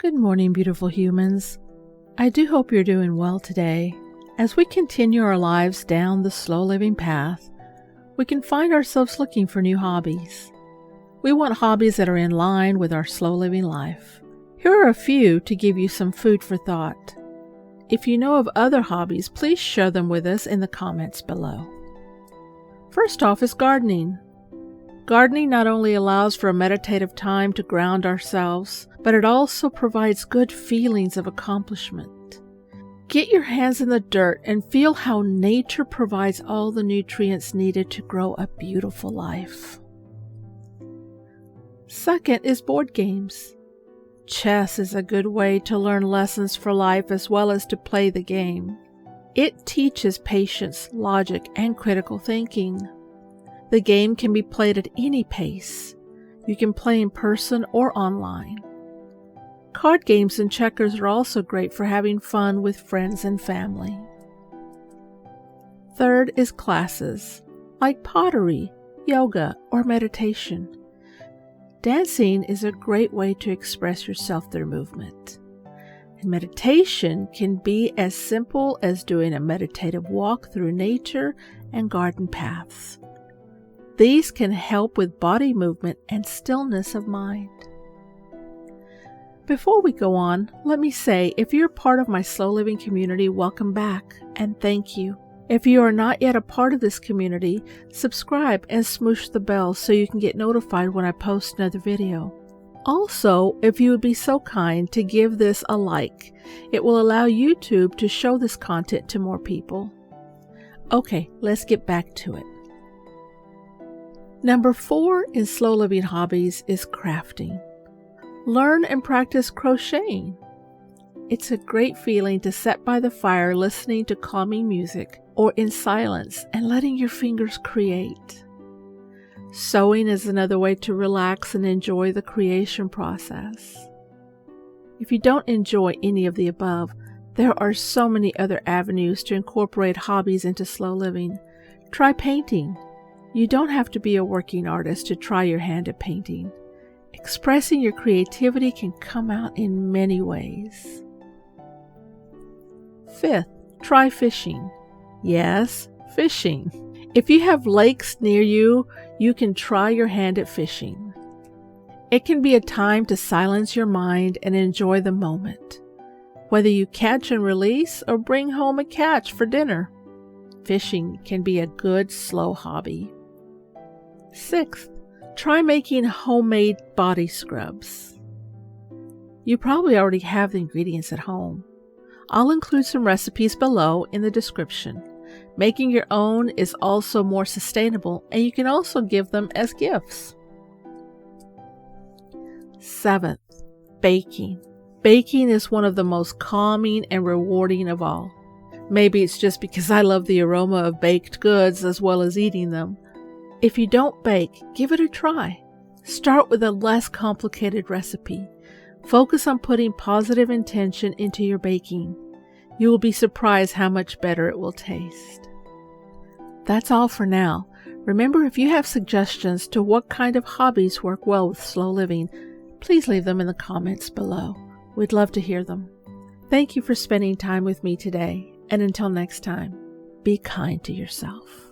Good morning, beautiful humans. I do hope you're doing well today. As we continue our lives down the slow living path, we can find ourselves looking for new hobbies. We want hobbies that are in line with our slow living life. Here are a few to give you some food for thought. If you know of other hobbies, please share them with us in the comments below. First off is gardening. Gardening not only allows for a meditative time to ground ourselves, but it also provides good feelings of accomplishment. Get your hands in the dirt and feel how nature provides all the nutrients needed to grow a beautiful life. Second is board games. Chess is a good way to learn lessons for life as well as to play the game. It teaches patience, logic, and critical thinking. The game can be played at any pace. You can play in person or online. Card games and checkers are also great for having fun with friends and family. Third is classes, like pottery, yoga, or meditation. Dancing is a great way to express yourself through movement. And meditation can be as simple as doing a meditative walk through nature and garden paths. These can help with body movement and stillness of mind. Before we go on, let me say, if you're part of my slow living community, welcome back and thank you. If you are not yet a part of this community, subscribe and smoosh the bell so you can get notified when I post another video. Also, if you would be so kind to give this a like, it will allow YouTube to show this content to more people. Okay, let's get back to it. Number 4 in slow living hobbies is crafting. Learn and practice crocheting. It's a great feeling to sit by the fire listening to calming music or in silence and letting your fingers create. Sewing is another way to relax and enjoy the creation process. If you don't enjoy any of the above, there are so many other avenues to incorporate hobbies into slow living. Try painting. You don't have to be a working artist to try your hand at painting. Expressing your creativity can come out in many ways. Fifth, try fishing. Yes, fishing. If you have lakes near you, you can try your hand at fishing. It can be a time to silence your mind and enjoy the moment. Whether you catch and release or bring home a catch for dinner, fishing can be a good, slow hobby. Sixth, try making homemade body scrubs. You probably already have the ingredients at home. I'll include some recipes below in the description. Making your own is also more sustainable, and you can also give them as gifts. Seventh, baking. Baking is one of the most calming and rewarding of all. Maybe it's just because I love the aroma of baked goods as well as eating them. If you don't bake, give it a try. Start with a less complicated recipe. Focus on putting positive intention into your baking. You will be surprised how much better it will taste. That's all for now. Remember, if you have suggestions to what kind of hobbies work well with slow living, please leave them in the comments below. We'd love to hear them. Thank you for spending time with me today, and until next time, be kind to yourself.